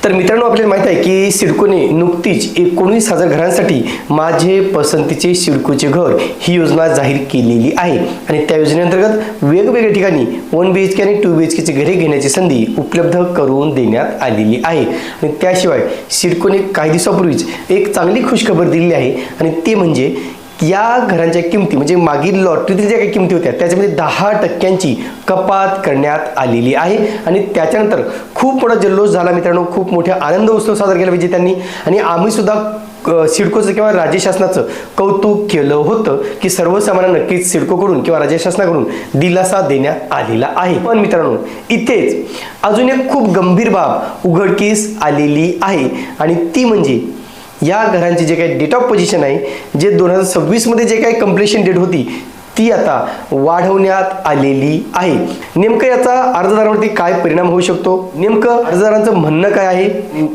तर मित्रांनो, आपल्याला माहित आहे की सिडकोने नुकतीच 19,000 घरांसाठी माझे पसंतीचे सिडकोचे घर ही योजना जाहीर केलेली आहे आणि त्या योजनेअंतर्गत वेगवेगळ्या ठिकाणी 1 BHK आणि 2 BHK चे घरे घेण्याची संधी उपलब्ध करून देण्यात आलेली आहे। आणि त्याशिवाय सिडकोने काही दिवसापूर्वीच एक चांगली खुशखबर दिली आहे आणि ते म्हणजे या घरांच्या किमती म्हणजे मागील लॉटरीतील ज्या काही किमती होत्या त्याच्यामध्ये 10% कपात करण्यात आलेली आहे आणि त्याच्यानंतर खूप मोठा जल्लोष झाला मित्रांनो, खूप मोठा आनंद उत्सव साजरा केला विजेत्यांनी आणि आम्ही सुद्धा सिडकोचं किंवा राज्य शासनाचं कौतुक केलं होतं की सर्वसामान्यांना नक्कीच सिडकोकडून किंवा राज्य शासनाकडून दिलासा देण्यात आलेला आहे। पण मित्रांनो, इथेच अजून एक खूप गंभीर बाब उघडकीस आलेली आहे आणि ती म्हणजे या घरांची जे काही डेट ऑफ पोझिशन आहे, जे 2026 मध्ये जे काही कंप्लीशन डेट होती ती आता वाढवण्यात आलेली आहे। नेमकं याचा अर्जदारांवरती काय परिणाम होऊ शकतो, नेमकं अर्जदारांचं म्हणणं काय आहे,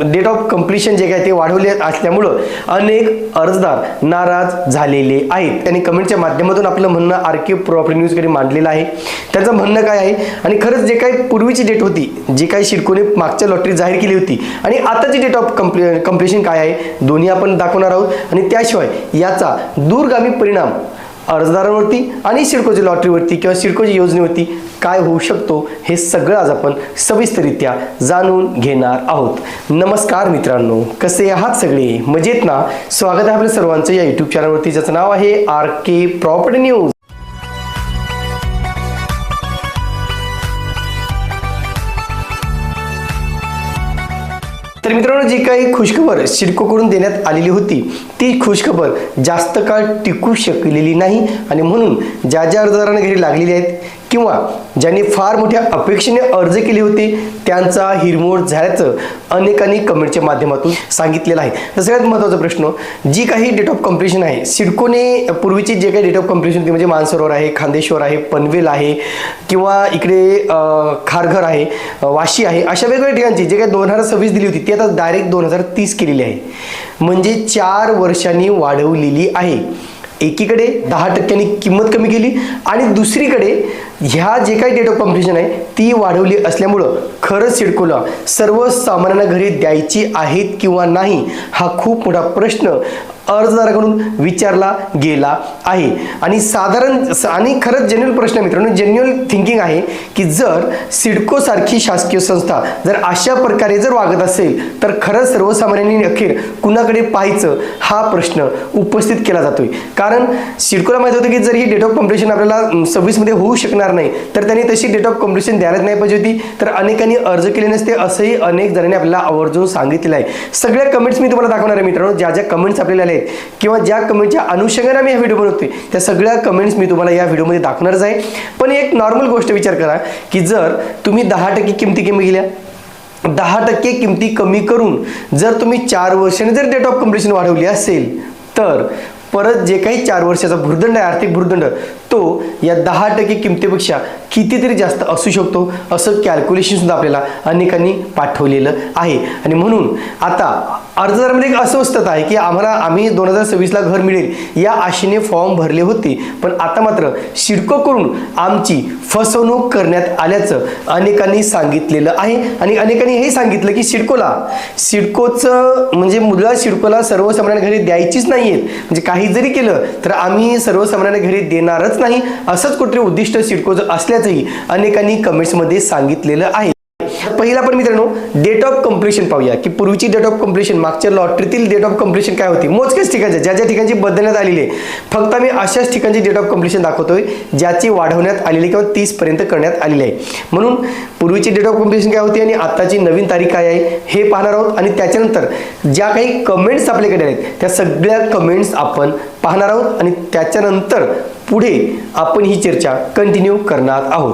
डेट ऑफ कंप्लीशन जे काय ते वाढवले असल्यामुळं अनेक अर्जदार नाराज झालेले आहेत। त्यांनी कमेंटच्या माध्यमातून आपलं म्हणणं RK प्रॉपर्टी न्यूजकडे मांडलेलं आहे। त्यांचं म्हणणं काय आहे आणि खरंच जे काही पूर्वीची डेट होती, जी काही सिडकोने मागच्या लॉटरी जाहीर केली होती आणि आताची डेट ऑफ कंप्लीशन काय आहे, दोन्ही आपण दाखवणार आहोत आणि त्याशिवाय याचा दूरगामी परिणाम अर्जदारांवरती आणि सिडकोच्या लॉटरीवरती किंवा सिडकोच्या योजनेवरती काय होऊ शकतो हे सगळं आज आपण सविस्तररित्या जाणून घेणार आहोत। नमस्कार मित्रांनो, कसे आहात सगळे, मजेत ना? स्वागत आहे आपल्या सर्वांचं या YouTube चॅनलवरती, ज्याचं नाव आहे RK प्रॉपर्टी न्यूज। तर मित्रांनो, जी काही खुशखबर सिडकोकडून देण्यात आलेली होती ती खुशखबर जास्त काळ टिकू शकलेली नाही आणि म्हणून ज्या अर्जदारांना घरी लागलेली आहेत किंवा ज्यांनी फार मोठ्या अपेक्षेने अर्ज केले होते त्यांचा हिरमोड झाल्याचं अनेकांनी कमेंटच्या माध्यमातून सांगितलेलं आहे। तर सगळ्यात महत्त्वाचा प्रश्न, जी काही डेट ऑफ कंप्लीशन आहे, सिडकोने पूर्वीची जे काही डेट ऑफ कंप्लीशन होती म्हणजे मानसरोवर आहे, खांदेश्वर आहे, पनवेल आहे किंवा इकडे खारघर आहे, वाशी आहे, अशा वेगवेगळ्या ठिकाणची जे काही 2026 दिली होती ती आता डायरेक्ट 2030 केलेली आहे, म्हणजे 4 वर्षांनी वाढवलेली आहे। एकीकडे 10% किंमत कमी केली आणि दुसरीकडे ह्या जे काही डेट ऑफ कंप्लीशन आहे ती वाढवली असल्यामुळं खरंच सिडकोला सर्वसामान्यांना घरे द्यायची आहेत किंवा नाही हा खूप मोठा प्रश्न अर्जदाराकडून विचारला गेला आहे आणि खरंच जेन्युअल प्रश्न मित्रांनो, जेन्युअल थिंकिंग आहे की जर सिडको सारखी शासकीय संस्था जर अशा प्रकारे जर वागत असेल तर खरंच सर्वसामान्यांनी अखेर कुणाकडे पाहायचं हा प्रश्न उपस्थित केला जातोय। कारण सिडकोला माहित होतं की जर ही डेट ऑफ कंप्लीशन आपल्याला 26 मध्ये होऊ शकणार नाही तर त्यांनी तशी डेट ऑफ कंप्लीशन द्यायलाच नाही पाहिजे होती, तर अनेकांनी अर्ज केले नसते असंही अनेक जणांनी आपल्याला आवर्जून सांगितलेलं आहे। सगळ्या कमेंट्स मी तुम्हाला दाखवणार आहे मित्रांनो, ज्या कमेंट्स आपल्याला आले किंवा ज्या कमेंटच्या अनुषंगाने मी हा व्हिडिओ बनवतोय त्या सगळ्या कमेंट्स मी तुम्हाला या व्हिडिओमध्ये दाखवणारच आहे। पण एक नॉर्मल गोष्ट विचार करा की जर तुम्ही 10% किमती कमी केल्या, 10% किमती कमी करून जर तुम्ही 4 वर्षांनी जर डेट ऑफ कंप्लीशन वाढवली असेल तर परत जे काही 4 वर्षाचा भुर्दंड आहे, आर्थिक भुर्दंड, तो या 10% किमतीपेक्षा कितीतरी जास्त असू शकतो असं कॅल्क्युलेशन सुद्धा आपल्याला अनेकांनी पाठवलेलं आहे। आणि म्हणून आता अर्जदारांमध्ये एक अस्वस्थता आहे की आम्ही 2026 ला घर मिळेल या आशेने फॉर्म भरले होते, पण आता मात्र सिडकोकडून आमची फसवणूक करण्यात आल्याचं अनेकांनी सांगितलेलं आहे आणि अनेकांनी हे सांगितलं की सिडकोचं म्हणजे मुद्दा सिडकोला सर्वसामान्यांना घरी द्यायचीच नाहीयेत, म्हणजे काही जरी केलं तर आम्ही सर्वसामान्यांना घरी देणारच नाही असंच कुठे उद्दिष्ट सिडकोचं असल्याचंही अनेकांनी कमेंट्समध्ये सांगितलेलं आहे। पहिला पण मित्रांनो डेट ऑफ कंप्लीशन पाहूया की पूर्वीची डेट ऑफ कंप्लीशन मागच्या लॉटरीतील डेट ऑफ कंप्लीशन काय होती, मोजक्याच ठिकाणच्या ज्या ठिकाणची बदलण्यात आलेली आहे, फक्त मी अशाच ठिकाणची डेट ऑफ कंप्लीशन दाखवतोय ज्याची वाढवण्यात आलेली किंवा 30 पर्यंत करण्यात आलेली आहे। म्हणून पूर्वीची डेट ऑफ कंप्लीशन काय होती आणि आताची नवीन तारीख काय आहे हे पाहणार आहोत आणि त्याच्यानंतर ज्या काही कमेंट्स आपल्याकडे आहेत त्या सगळ्या कमेंट्स आपण पाहणार आहोत आणि त्याच्यानंतर पुढे आपण ही चर्चा कंटिन्यू करणार आहोत।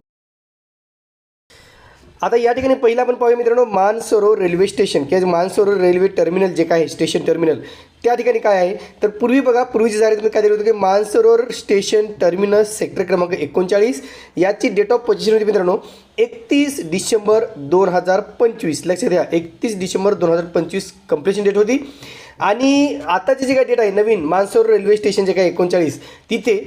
आता या ठिकाणी पहिला आपण पाहूया मित्रांनो, मानसरोवर रेल्वे स्टेशन किंवा मानसरोवर रेल्वे टर्मिनल जे काय स्टेशन टर्मिनल त्या ठिकाणी काय आहे तर पूर्वी बघा, पूर्वीची जाहिरात काय दिलं होतं की मानसरोवर स्टेशन टर्मिनस सेक्टर क्रमांक 39 याची डेट ऑफ पोझिशन होती मित्रांनो 31 डिसेंबर 2025। लक्षात घ्या, 31 डिसेंबर 2025 कंप्लीशन डेट होती आणि आताची जी काही डेट आहे नवीन मानसरोवर रेल्वे स्टेशन जे काही 39 तिथे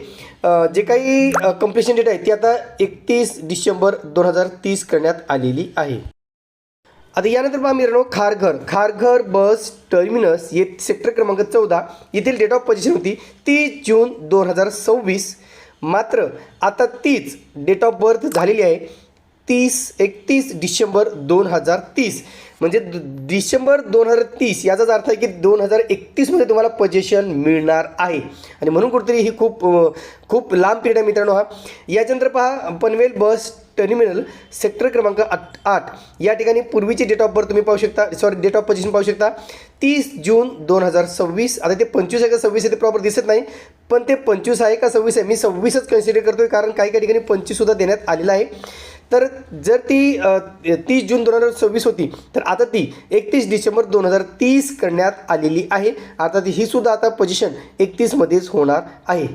जे काही कंप्लीशन डेट आहे ती आता 31 डिसेंबर 2030 करण्यात आलेली आहे। आता यानंतर पहा मित्रांनो, खारघर बस टर्मिनस ये सेक्टर क्रमांक 14 येथील डेट ऑफ पोझिशन होती 30 जून 2026. मात्र आता तीच डेट ऑफ बर्थ झालेली आहे 31 डिसेंबर 2030. म्हणजे डिसेंबर 2030 याचाच अर्थ आहे की 2031मध्ये तुम्हाला पोझिशन मिळणार आहे. आणि म्हणून कुठेतरी ही खूप लांब पिरियड आहे मित्रांनो हा. याच्यानंतर पहा, पनवेल बस टर्मिनल सेक्टर क्रमांक 8 या ठिकाणी पूर्वीची डेट ऑफ बर्थ तुम्ही पाहू शकता, डेट ऑफ पोझिशन पाहू शकता 30 जून 2026. आता ते 25 आहे का 26 आहे ते प्रॉपर दिसत नाही, पण ते 25 आहे का 26 आहे, मी 26च कन्सिडर करतोय कारण काही ठिकाणी 25सुद्धा देण्यात आलेला आहे. तर जर ती 30 जून 2026 होती तर आता ती 31 डिसेंबर 2030 करण्यात आलेली आहे. आता ही सुद्धा आता पोझिशन 31मध्येच होणार आहे.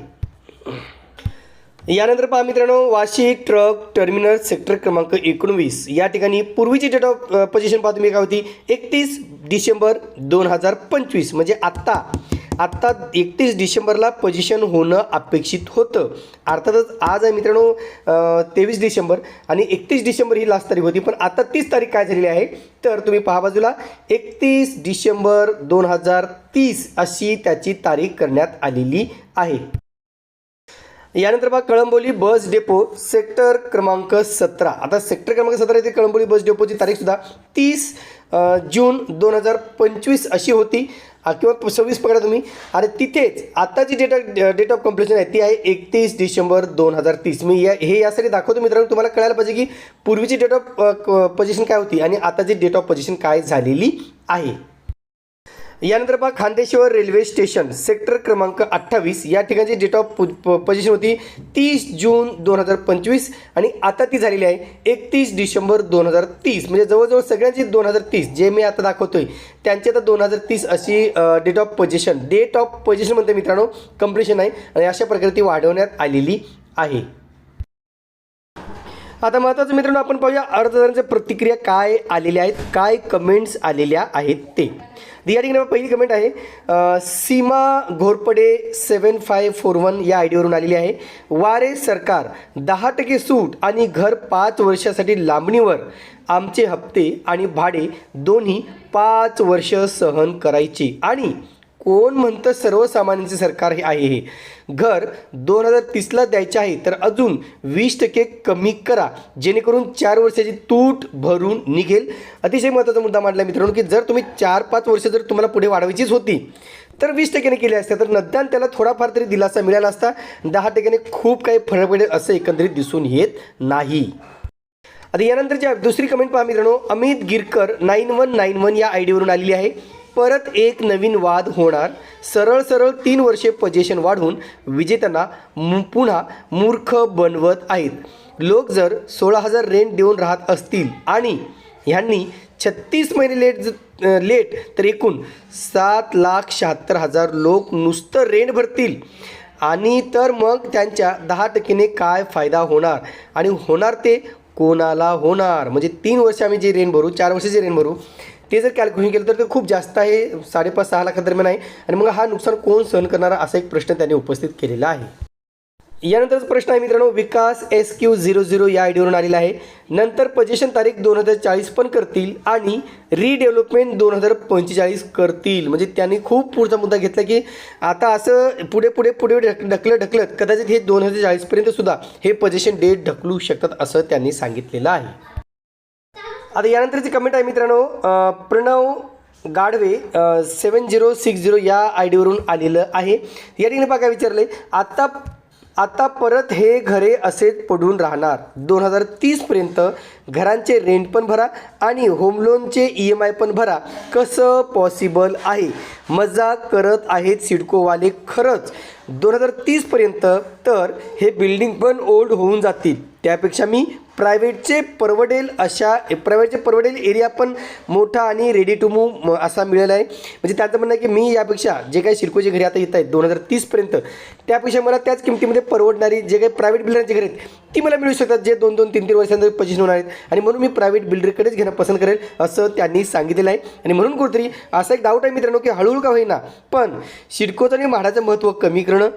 यानंतर पहा मित्रांनो, वाशी ट्रक टर्मिनल सेक्टर क्रमांक 19 या ठिकाणी पूर्वीची डेट ऑफ पोझिशन पहा तुम्ही काय होती 31 डिसेंबर 2025. म्हणजे आत्ता 31 डिसेंबरला पोझिशन होणं अपेक्षित होतं. अर्थातच आज आहे मित्रांनो 23 डिसेंबर आणि 31 डिसेंबर ही लास्ट तारीख होती, पण आता 30 तारीख काय झालेली आहे तर तुम्ही पहा बाजूला 31 डिसेंबर 2030 अशी त्याची तारीख करण्यात आलेली आहे. यानंतर पहा, कळंबोली बस डेपो सेक्टर क्रमांक 17. आता सेक्टर क्रमांक 17 येथे कळंबोली बस डेपोची तारीखसुद्धा 30 जून 2025 अशी होती किंवा 26 पकडा तुम्ही. आणि तिथेच आताची डेट ऑफ कम्प्लिशन आहे ती आहे 31 डिसेंबर 2030. मी हे यासाठी दाखवतो मित्रांनो, तुम्हाला कळायला पाहिजे की पूर्वीची डेट ऑफ पोझिशन काय होती आणि आताची डेट ऑफ पोझिशन काय झालेली आहे. यानंतर पहा, खांदेश्वर रेल्वे स्टेशन सेक्टर क्रमांक 28 या ठिकाणची डेट ऑफ पोझिशन होती 30 जून 2025 आणि आता ती झालेली आहे 31 डिसेंबर 2030. म्हणजे जवळजवळ सगळ्यांची 2030 जे मी आता दाखवतोय त्यांची आता 2030 अशी डेट ऑफ पोझिशन म्हणते मित्रांनो, कम्प्लिशन आहे आणि अशा प्रकारे ती वाढवण्यात आलेली आहे. आता महत्त्वाचं मित्रांनो आपण पाहूया अर्जदारांच्या प्रतिक्रिया काय आलेल्या आहेत, काय कमेंट्स आलेल्या आहेत ते. या ठिकाणी पहिली कमेंट आहे सीमा घोरपडे 7541 या आयडीवरून आलेली आहे. वारे सरकार 10% सूट आणि घर 5 वर्षासाठी लांबणीवर, आमचे हप्ते आणि भाडे दोन्ही 5 वर्ष सहन करायचे. आणि कोण म्हणतं सर्वसामान्यांचे सरकार हे आहे. हे घर 2030ला द्यायचे आहे तर अजून 20% कमी करा जेणेकरून 4 वर्षाची तूट भरून निघेल. अतिशय महत्त्वाचा मुद्दा मांडला मित्रांनो की जर तुम्ही 4-5 वर्ष जर तुम्हाला पुढे वाढवायचीच होती तर 20% केले असते तर निदान त्याला थोडाफार तरी दिलासा मिळाला असता. 10% खूप काही फरक पडेल असं एकंदरीत दिसून येत नाही. आता यानंतरची दुसरी कमेंट पहा मित्रांनो, अमित गिरकर 9191 या आयडीवरून आलेली आहे. परत एक नवीन वाद होणार, सरळ 3 वर्षे पोझिशन वाढवून विजेत्यांना पुन्हा मूर्ख बनवत आहेत. लोक जर 16,000 रेंट देऊन राहत असतील आणि ह्यांनी 36 महिने लेट तर एकूण 7,76,000 लोक नुसतं रेंट भरतील आणि तर मग त्यांच्या 10%ने काय फायदा होणार आणि होणार ते कोणाला होणार. म्हणजे 3 वर्ष आम्ही जे रेंट भरू, 4 वर्षाचे रेंट भरू ते जर कॅल्क्युलेशन केलं तर ते खूप जास्त आहे, 5.5-6 लाखा दरम्यान आहे. आणि मग हा नुकसान कोण सहन करणारा असा एक प्रश्न त्यांनी उपस्थित केलेला आहे. यानंतरचा प्रश्न आहे मित्रांनो, विकास SQ00 या आयडीवरून आलेला आहे. नंतर पोझिशन तारीख 2040 पण करतील आणि रिडेव्हलपमेंट 2045 करतील. म्हणजे त्यांनी खूप पुढचा मुद्दा घेतला की आता असं पुढे ढकलत कदाचित हे 2040पर्यंत सुद्धा हे पोझिशन डेट ढकलू शकतात असं त्यांनी सांगितलेलं आहे. आता यानंतरची कमेंट आहे मित्रांनो, प्रणव गाडवे 7060 या आयडीवरून आलेलं आहे. या ठिकाणी बघा विचारले, आता परत हे घरे असेच पडून राहणार. 2030पर्यंत घरांचे रेंट पण भरा आणि होम लोनचे EMI पण भरा. कसं पॉसिबल आहे? मजाक करत आहेत सिडकोवाले खरंच. 2030पर्यंत तर हे बिल्डिंग पण ओल्ड होऊन जातील. त्यापेक्षा मी प्रायव्हेटचे परवडेल एरिया पण मोठा आणि रेडी टू मूव्ह असा मिळाला आहे. म्हणजे त्यांचं म्हणणं आहे की मी यापेक्षा जे काही सिडकोचे घरे आता येत आहेत 2030पर्यंत त्यापेक्षा मला त्याच किमतीमध्ये परवडणारी जे काही प्रायव्हेट बिल्डरचे घरे आहेत ती मला मिळू शकतात जे 2-2, 3-3 वर्षांनंतर पोझिशन होणार आहेत. आणि म्हणून मी प्रायव्हेट बिल्डरकडेच घेणं पसंत करेल असं त्यांनी सांगितलेलं आहे. आणि म्हणून कुठेतरी असा एक डाऊट आहे मित्रांनो की हळूहळू का होईना पण सिडकोचं आणि म्हाडाचं महत्त्व कमी करणं,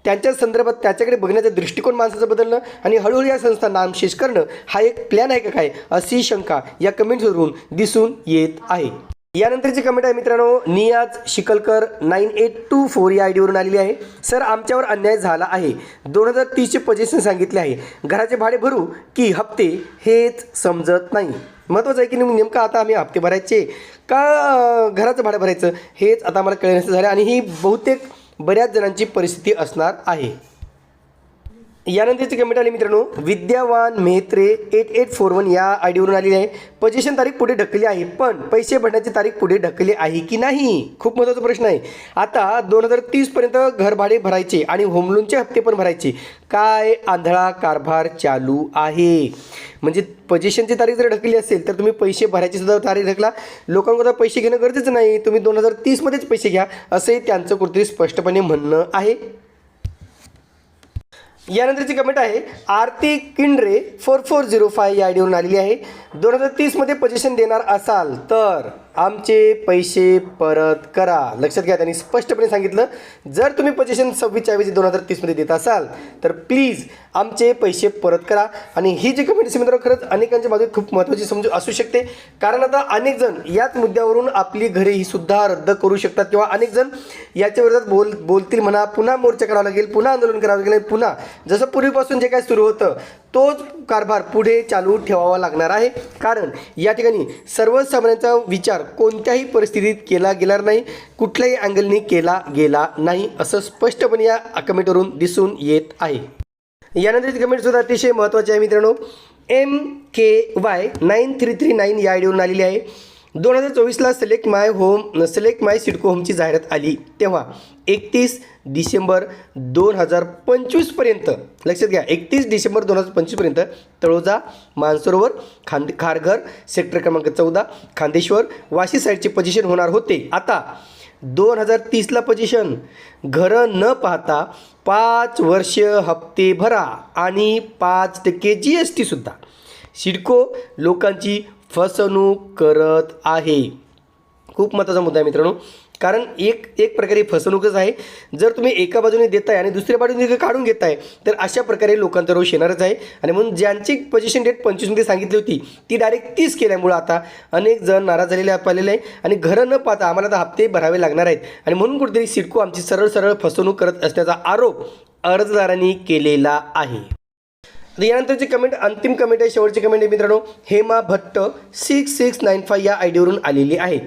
त्यांच्या संदर्भात त्याच्याकडे बघण्याचा दृष्टिकोन माणसाचं बदलणं आणि हळूहळू या संस्था नामशेष करणं हा एक प्लॅन आहे का काय, अशी शंका या कमेंट्सवरून दिसून येत आहे. यानंतरची कमेंट आहे मित्रांनो, नियाज शिकलकर 9824 या आयडीवरून आलेली आहे. सर, आमच्यावर अन्याय झाला आहे. 2030चे पोझिशन सांगितले आहे. घराचे भाडे भरू की हप्ते हेच समजत नाही. महत्त्वाचं आहे की नेमकं आता आम्ही हप्ते भरायचे का घराचं भाडं भरायचं हेच आता आम्हाला कळण्याचं झालं आणि ही बहुतेक बऱ्याच जणांची परिस्थिती असणार आहे. यानंतरची कमेंट आली मित्रांनो, विद्यावान मेहत्रे 8841 या आयडीवरून आलेली आहे. पोझिशन तारीख पुढे ढकलली आहे, पण पैसे भरण्याची तारीख पुढे ढकलली आहे की नाही, खूप महत्त्वाचा प्रश्न आहे. आता 2030पर्यंत घर भाडे भरायचे आणि होम लोनचे हप्ते पण भरायचे. काय आंधळा कारभार चालू आहे. म्हणजे पोझिशनची तारीख जर ढकलली असेल तर तुम्ही पैसे भरायची सुद्धा तारीख ढकला. लोकांकडून पैसे घेणं गरजेचं नाही, तुम्ही 2030मध्येच पैसे घ्या, असंही त्यांचं कुठेतरी स्पष्टपणे म्हणणं आहे. यानंतरची कमेंट आहे आरती किंड्रे 4405 या आयडीवरून आलेली आहे. 2030मध्ये पोझिशन देणार असाल तर आमचे पैसे परत करा. लक्षात घ्या, त्यांनी स्पष्टपणे सांगितलं, जर तुम्ही पोझिशन 26च्या ऐवजी 2030मध्ये देत असाल तर प्लीज आमचे पैसे परत करा. आणि ही जी कमेंट मित्रांनो खरंच अनेकांच्या बाजूत खूप महत्त्वाची समजू असू शकते, कारण आता अनेक जण याच मुद्द्यावरून आपली घरे ही सुद्धा रद्द करू शकतात किंवा अनेक जण याच्या विरोधात बोलतील म्हणा, पुन्हा मोर्चा करावा लागेल, पुन्हा आंदोलन करावं लागेल, पुन्हा जसं पूर्वीपासून जे काय सुरू होतं तोच कारभार पुढे चालू ठेवावा लागणार आहे. कारण या ठिकाणी सर्वसामान्यांचा विचार कोणत्याही परिस्थितीत केला गेला नाही, कुठल्याही अँगलनी केला गेला नाही, असं स्पष्टपणे या कमेंटवरून दिसून येत आहे. यानंतरची कमेंट सुद्धा अतिशय महत्त्वाची आहे मित्रांनो, MKY 9339 या आयडीवरून आलेली आहे. 2024ला सिलेक्ट माय सिडको होमची जाहिरात आली तेव्हा 31 डिसेंबर 2025पर्यंत, लक्षात घ्या 31 डिसेंबर 2025पर्यंत तळोजा, मानसरोवर, खारघर, सेक्टर क्रमांक 14, खांदेश्वर, वाशी साईडचे पोझिशन होणार होते. आता 2030ला पोझिशन घरं न पाहता 5 वर्ष हप्ते भरा आणि 5% GST सुद्धा. सिडको लोकांची फसवणूक करत आहे. खूप महत्त्वाचा मुद्दा आहे मित्रांनो, कारण एक प्रकारे फसवणूकच आहे. जर तुम्ही एका बाजूने देताय आणि दुसऱ्या बाजूने काढून घेताय तर अशा प्रकारे लोकांचा रोष येणारच आहे. आणि म्हणून ज्यांची पोझिशन डेट 25मध्ये सांगितली होती ती डायरेक्ट 30 केल्यामुळं आता अनेक जण नाराज झालेले आलेले आहे आणि घरं न पाहता आम्हाला आता हप्ते भरावे लागणार आहेत. आणि म्हणून कुठेतरी सिडको आमची सरळ फसवणूक करत असल्याचा आरोप अर्जदारांनी केलेला आहे. यानंतरची कमेंट अंतिम कमेंट आहे, शेवटची कमेंट आहे मित्रांनो, हेमा भट्ट 6695 या आयडीवरून आलेली आहे.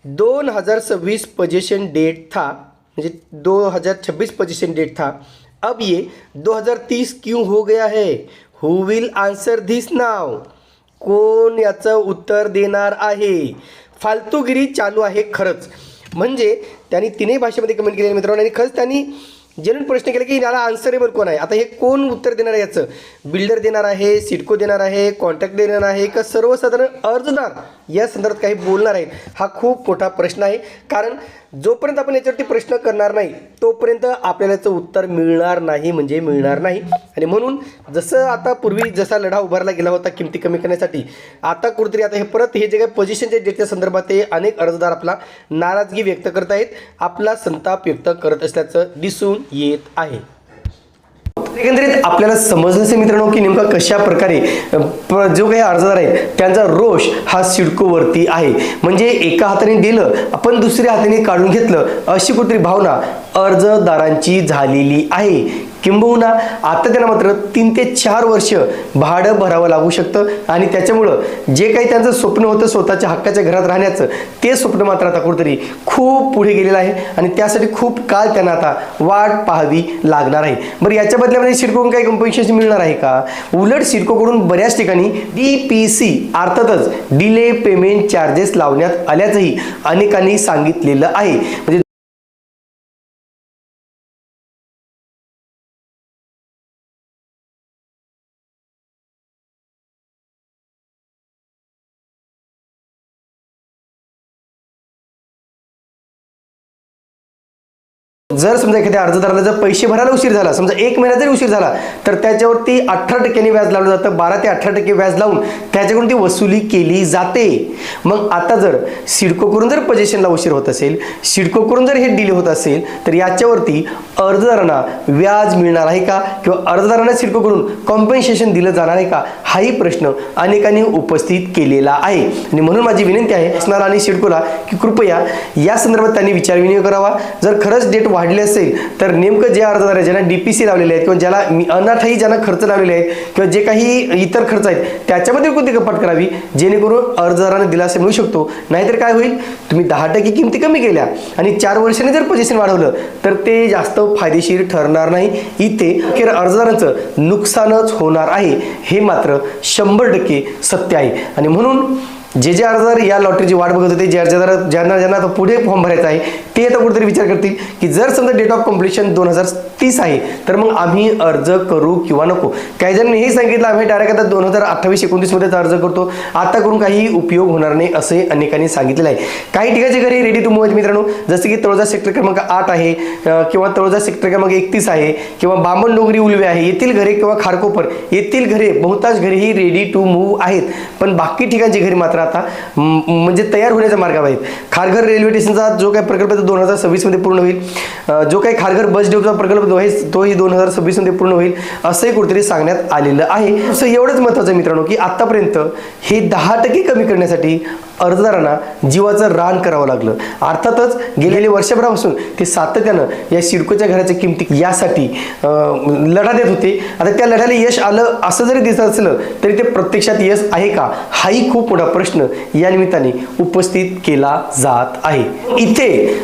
2026 पोजीशन डेट था, म्हणजे 2026 पोजीशन डेट था, अब ये 2030 क्यों हो गया है? हु विल आन्सर धिस नाव? कोण याचं उत्तर देणार आहे? फालतूगिरी चालू आहे खरंच. म्हणजे त्यांनी तीनही भाषेमध्ये कमेंट केलेली मित्रांनो, आणि खरंच त्यांनी जेन्युइन प्रश्न केला की याला आन्सरेबल कोण आहे. आता हे कोण उत्तर देणार आहे याचं? बिल्डर देणार आहे, सिडको देणार आहे, कॉन्ट्रॅक्ट देणार आहे का सर्वसाधारण अर्जदार या संदर्भात काही बोलणार आहेत? हा खूप मोठा प्रश्न आहे. कारण जोपर्यंत आपण याच्यावरती प्रश्न करणार नाही तोपर्यंत आपल्याला याचं उत्तर मिळणार नाही, म्हणजे मिळणार नाही. आणि म्हणून जसं आता पूर्वी जसा लढा उभारला गेला होता किमती कमी करण्यासाठी, आता कुठेतरी आता हे परत हे जे काही पोझिशनच्या डेटच्या संदर्भात ते अनेक अर्जदार आपला नाराजगी व्यक्त करत आहेत, आपला संताप व्यक्त करत असल्याचं दिसून येत आहे. एकंदरीत आपल्याला समजलं असेल मित्रांनो की नेमका कशा प्रकारे जो काही अर्जदार आहे त्यांचा रोष हा सिडकोवरती आहे. म्हणजे एका हाताने दिलं आपण दुसऱ्या हाताने काढून घेतलं अशी कुठेतरी भावना अर्जदारांची झालेली आहे. किंबहुना आता त्यांना मात्र 3 ते 4 वर्ष भाडं भरावं लागू शकतं आणि त्याच्यामुळं जे काही त्यांचं स्वप्न होतं स्वतःच्या हक्काच्या घरात राहण्याचं, ते स्वप्न मात्र आता कुठेतरी खूप पुढे गेलेलं आहे आणि त्यासाठी खूप काळ त्यांना आता वाट पाहावी लागणार आहे. बरं, याच्या बदल्यामध्ये सिडकोकडून काही कम्पेन्सेशन मिळणार आहे का? उलट सिडकोकडून बऱ्याच ठिकाणी DPC अर्थातच डिले पेमेंट चार्जेस लावण्यात आल्याचंही अनेकांनी सांगितलेलं आहे. म्हणजे जर समजा एखाद्या अर्जदाराला जर पैसे भरायला उशीर झाला, समजा 1 महिना जरी उशीर झाला, तर त्याच्यावरती 18% व्याज लावलं जातं. 12 ते 18% व्याज लावून त्याच्याकडून ती वसुली केली जाते. मग आता जर सिडकोकडून जर पोझिशनला उशीर होत असेल, सिडकोकडून जर हे डिले होत असेल, तर याच्यावरती अर्जदारांना व्याज मिळणार आहे का किंवा अर्जदारांना सिडकोकडून कॉम्पेन्सेशन दिलं जाणार आहे का, हाही प्रश्न अनेकांनी उपस्थित केलेला आहे. आणि म्हणून माझी विनंती आहे असणार आणि सिडकोला की कृपया या संदर्भात त्यांनी विचारविनिमय करावा. जर खरंच डेट वाढली असेल तर नेमकं जे अर्जदार आहे ज्यांना DPC लावलेले आहेत किंवा ज्याला अनाठाई ज्यांना खर्च लावलेले आहेत किंवा जे काही इतर खर्च आहेत त्याच्यामध्ये कोणती कपात करावी जेणेकरून अर्जदारांना दिलासा मिळू शकतो. नाहीतर काय होईल, तुम्ही 10% किमती कमी केल्या आणि 4 वर्षांनी जर पोझिशन वाढवलं तर ते जास्त फायदेशीर ठरणार नाही. इथे अखेर अर्जदारांचं नुकसानच होणार आहे, हे मात्र 100% सत्य आहे. आणि म्हणून जे अर्जदार या लॉटरीची वाट बघत होते, जे अर्जदार ज्यांना आता पुढे फॉर्म भरायचा आहे, ते आता कुठेतरी विचार करतील की जर समजा डेट ऑफ कम्प्लिशन 2030 आहे तर मग आम्ही अर्ज करू किंवा नको. काही जणांनी हे सांगितलं आम्ही डायरेक्ट आता 2028-29 मध्येच अर्ज करतो, आता करून काही उपयोग होणार नाही असे अनेकांनी सांगितलेलं आहे. काही ठिकाणचे घरे रेडी टू मूव्ह आहेत मित्रांनो, जसं की तळोजा सेक्टर क्रमांक 8 आहे किंवा तळोजा सेक्टर क्रमांक 31 आहे किंवा बामणडोंगरी उलवे आहे, येथील घरे किंवा खारकोपर येथील घरे बहुतांश घरे ही रेडी टू मूव्ह आहेत. पण बाकी ठिकाणची घरे मात्र आता म्हणजे तयार होण्याच्या मार्गावर आहेत. खारघर रेल्वे स्टेशनचा जो काही प्रकल्प 2026 मध्ये पूर्ण होईल, जो काही खारघर बस डेपोचा प्रकल्प तोही 2026 मध्ये पूर्ण होईल असंही कुठेतरी सांगण्यात आलेलं आहे. असं एवढंच महत्त्वाचं मित्रांनो की आतापर्यंत हे 10% कमी करण्यासाठी अर्जदारांना जीवाचं रान करावं लागलं. अर्थातच गेलेल्या वर्षभरापासून ते सातत्यानं या सिडकोच्या घराच्या किमती यासाठी लढा देत होते. आता त्या लढ्याला यश आलं असं जरी दिसत असलं तरी ते प्रत्यक्षात यश आहे का, हाही खूप मोठा प्रश्न या निमित्ताने उपस्थित केला जात आहे. इथे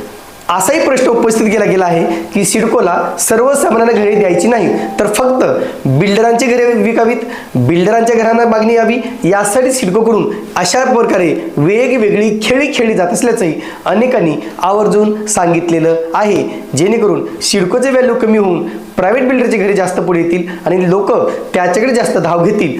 असाही प्रश्न उपस्थित केला गेला आहे की सिडकोला सर्वसामान्यांना घरे द्यायची नाही तर फक्त बिल्डरांची घरे विकावीत, बिल्डरांच्या घरांना मागणी यावी यासाठी सिडकोकडून अशा प्रकारे वेगवेगळी खेळी खेळली जात असल्याचंही अनेकांनी आवर्जून सांगितलेलं आहे. जेणेकरून सिडकोचे व्हॅल्यू कमी होऊन प्रायव्हेट बिल्डरची घरे जास्त पुढे येतील आणि लोक त्याच्याकडे जास्त धाव घेतील.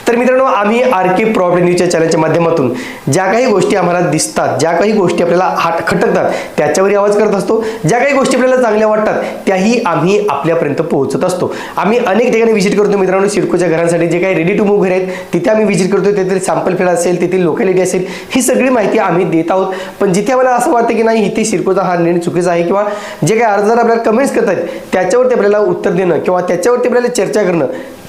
तर मित्रांनो, आम्ही RK प्रॉपर्टी न्यूजच्या चॅनलच्या माध्यमातून ज्या काही गोष्टी आम्हाला दिसतात, ज्या काही गोष्टी आपल्याला खटकतात त्याच्यावरही आवाज करत असतो. ज्या काही गोष्टी आपल्याला चांगल्या वाटतात त्याही आम्ही आपल्यापर्यंत पोहोचत असतो. आम्ही अनेक ठिकाणी व्हिजिट करतो मित्रांनो. सिडकोच्या घरांसाठी जे काही रेडी टू मूव्ह घरे आहेत तिथे आम्ही व्हिजिट करतो, तेथील सॅम्पल फेड असेल, तेथील लोकॅलिटी असेल, ही सगळी माहिती आम्ही देत आहोत. पण जिथे आम्हाला असं वाटतं की नाही इथे सिडकोचा हा निर्णय चुकीचा आहे किंवा जे काही अर्जदार आपल्याला कमेंट्स करतात त्याच्यावरती आपल्याला उत्तर देणं किंवा त्याच्यावरती आपल्याला चर्चा करणं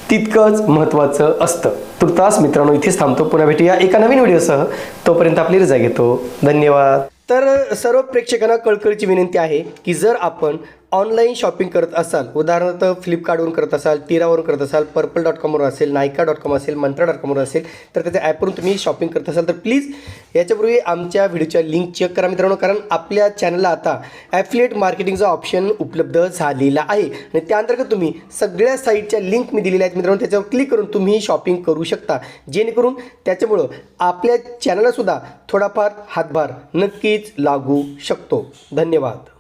तितकंच महत्त्वाचं असतं. तुर्तास मित्रांनो इथेच थांबतो. पुन्हा भेटूया एका नवीन व्हिडिओसह. तोपर्यंत आपली रजा घेतो. धन्यवाद. तर सर्व प्रेक्षकांना कळकळीची विनंती आहे की जर आपण ऑनलाईन शॉपिंग करत असाल, उदाहरणार्थ फ्लिपकार्टवरून करत असाल, टिरावरून करत असाल, पर्पल.com असेल, नायका.com असेल, मंत्रा.com असेल, तर त्याच्या ॲपवरून तुम्ही शॉपिंग करत असाल तर प्लीज याच्यापूर्वी आमच्या व्हिडिओच्या लिंक चेक करा मित्रांनो. कारण आपल्या चॅनलला आता ॲफिलिएट मार्केटिंगचा ऑप्शन उपलब्ध झालेला आहे आणि त्याअंतर्गत तुम्ही सगळ्या साईटच्या लिंक मी दिलेल्या आहेत मित्रांनो. त्याच्यावर क्लिक करून तुम्ही शॉपिंग करू शकता, जेणेकरून त्याच्यामुळं आपल्या चॅनललासुद्धा थोडाफार हातभार नक्कीच लागू शकतो. धन्यवाद.